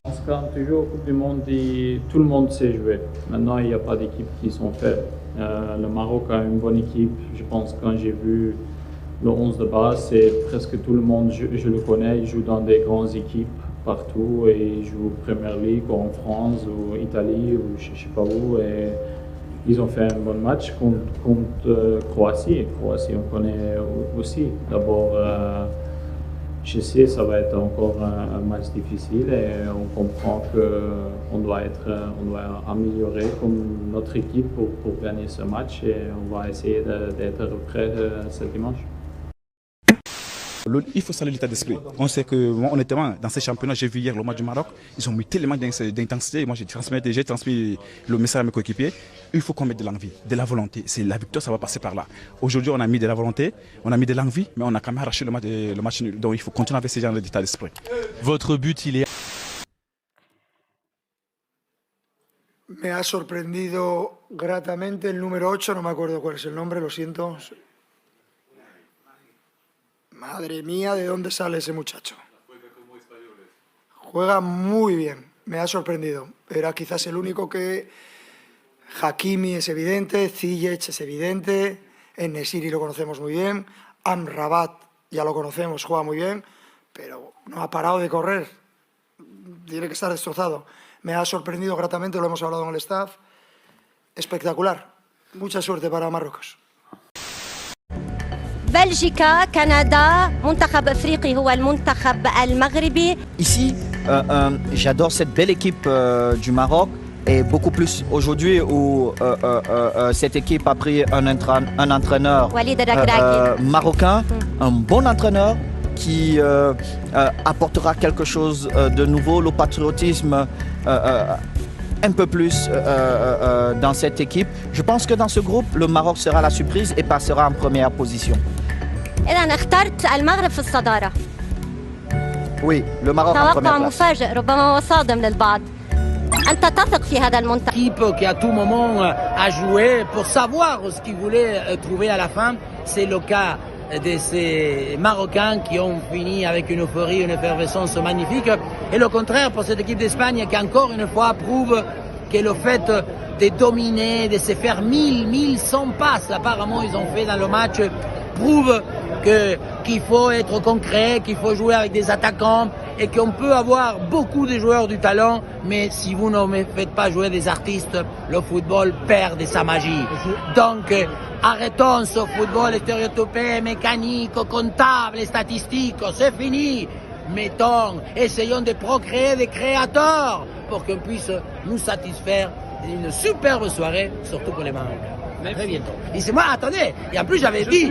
On se gagne toujours au Coupe du Monde et tout le monde sait jouer. Maintenant, il n'y a pas d'équipes qui sont faibles. Le Maroc a une bonne équipe. Je pense que quand j'ai vu le 11 de base, c'est presque tout le monde, je le connais, il joue dans des grandes équipes partout et il joue Premier League ou en France ou Italie ou je ne sais pas où. Et ils ont fait un bon match contre Croatie. Croatie, on connaît aussi. D'abord, je sais que ça va être encore un match difficile et on comprend qu'on doit améliorer comme notre équipe pour gagner ce match et on va essayer d'être prêt ce dimanche. Il faut saluer l'état d'esprit. On sait que, honnêtement, dans ces championnats, j'ai vu hier le match du Maroc, ils ont mis tellement d'intensité. Moi, j'ai transmis le message à mes coéquipiers. Il faut qu'on mette de l'envie, de la volonté. C'est la victoire, ça va passer par là. Aujourd'hui, on a mis de la volonté, on a mis de l'envie, mais on a quand même arraché le match nul. Donc, il faut continuer avec ce genre d'état d'esprit. Votre but, il est... Me ha sorprendido gratamente el número 8, no me acuerdo cuál es el nombre, lo siento. Madre mía, ¿de dónde sale ese muchacho? Juega muy bien, me ha sorprendido. Era quizás el único que... Hakimi es evidente, Ziyech es evidente, En-Nesyri lo conocemos muy bien, Amrabat ya lo conocemos, juega muy bien, pero no ha parado de correr. Tiene que estar destrozado. Me ha sorprendido gratamente, lo hemos hablado con el staff. Espectacular. Mucha suerte para Marruecos. بلجيكا كندا منتخب افريقي هو المنتخب المغربي. Ici, j'adore cette belle équipe du Maroc et beaucoup plus aujourd'hui où cette équipe a pris un entraîneur marocain, un bon entraîneur qui apportera quelque chose de nouveau, le patriotisme un peu plus dans cette équipe. Je pense que dans ce groupe, le Maroc sera la surprise et passera en première position. إذا اخترت المغرب في الصدارة. Oui, le Maroc en توقع première place. مفاجئ ربما وصادم للبعض. أنت تثق في هذا المنتخب. Équipe qui à tout moment a joué pour savoir ce qu'il voulait trouver à la fin. C'est le cas de ces Marocains qui ont fini avec une euphorie, une effervescence magnifique. Et le contraire pour cette équipe d'Espagne qui encore une fois prouve que le fait de dominer, de se faire 1100 passes, apparemment ils ont fait dans le match, prouve qu'il faut être concret, qu'il faut jouer avec des attaquants et qu'on peut avoir beaucoup de joueurs du talent, mais si vous ne faites pas jouer des artistes, le football perd de sa magie. Donc, arrêtons ce football stéréotypé, mécanique, comptable, statistique, c'est fini. Essayons de procréer des créateurs pour qu'on puisse nous satisfaire d'une superbe soirée, surtout pour les Marocains. Très bientôt. Et c'est moi, attendez, et en plus j'avais dit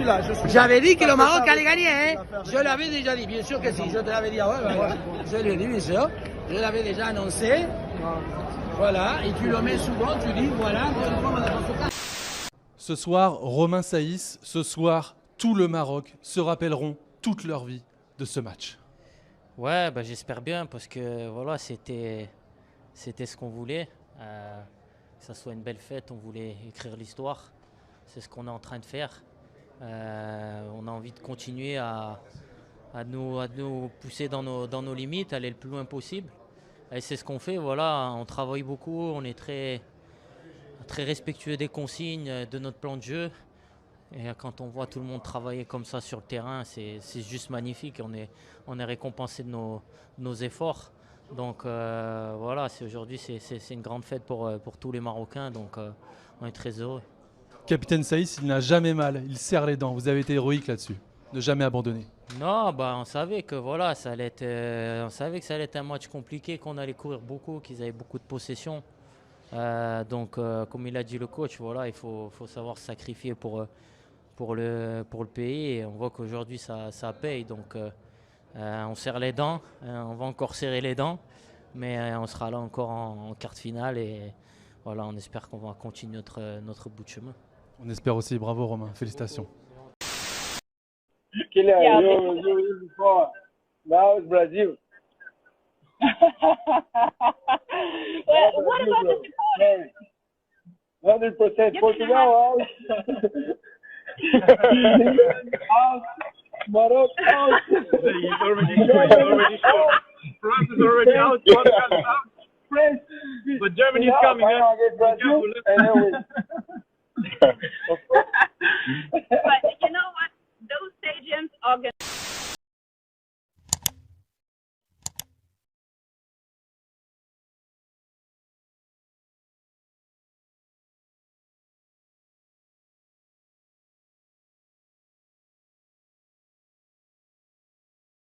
que le Maroc allait gagner, hein. Je l'avais déjà dit, bien sûr que si, je te l'avais dit, je l'ai dit, bien sûr, je l'avais déjà annoncé, voilà, et tu le mets souvent, tu dis, voilà, Ce soir, Romain Saïs, ce soir, tout le Maroc se rappelleront toute leur vie de ce match. Ouais, bah, j'espère bien parce que voilà, c'était ce qu'on voulait. Que ça soit une belle fête, on voulait écrire l'histoire. C'est ce qu'on est en train de faire. On a envie de continuer à nous pousser dans nos limites, aller le plus loin possible. Et c'est ce qu'on fait. Voilà, on travaille beaucoup, on est très respectueux des consignes, de notre plan de jeu. Et quand on voit tout le monde travailler comme ça sur le terrain, c'est juste magnifique. On est récompensé de nos efforts. Donc voilà, aujourd'hui c'est une grande fête pour tous les Marocains, donc on est très heureux. Capitaine Saïs, il n'a jamais mal, il serre les dents. Vous avez été héroïque là-dessus, ne jamais abandonner. Non, bah, on savait que voilà, ça allait être un match compliqué, qu'on allait courir beaucoup, qu'ils avaient beaucoup de possession. Donc comme il a dit le coach, voilà, il faut savoir se sacrifier pour le pays. Et on voit qu'aujourd'hui ça paye. Donc on serre les dents, on va encore serrer les dents, mais on sera là encore en quart de finale et voilà, on espère qu'on va continuer notre bout de chemin. On espère aussi, bravo Romain, félicitations. Kylian, you before. Now it's Brazil. Well, what about the supporters? 100% Portugal out. Out. Morocco out. He's already scored. France is already out. Portugal is out. France, But Germany is coming. Final against Brazil, and then we. But